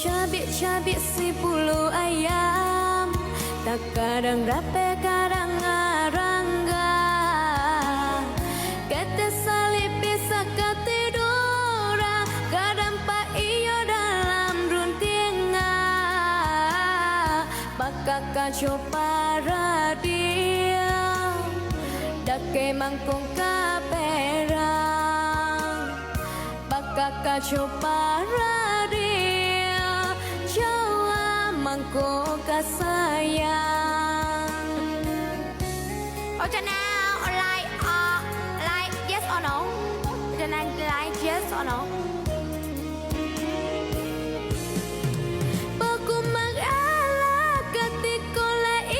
Cabik-cabik si bulu ayam, tak kadang rape kadang ngarangga. Kata salib bisa ketidura, kadang pak iyo dalam runtinga. Bakal kacau para dia, dake mangkung kaperang. Bakal kacau para dia, Jawa mangkuk kasayang. Oh, now like yes or no? Like yes or no? Baku mengalah ketika lai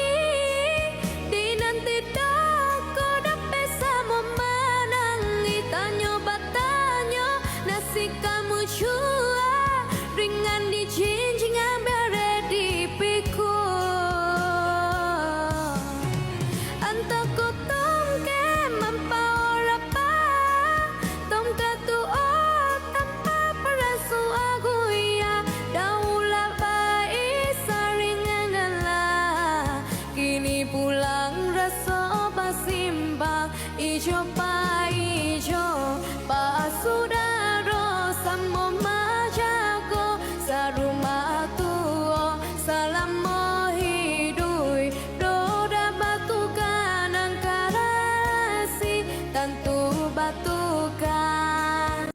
di nanti doko dapat sama menangi tanyo batanyo nasi kamu jua ringan di jinjing ambil di pikul antah kotong ke mampau rapa tom katu oh tanpa perasu aku ya daulah baik saringan galah kini pulang rasa pasimbang ijo pa sudah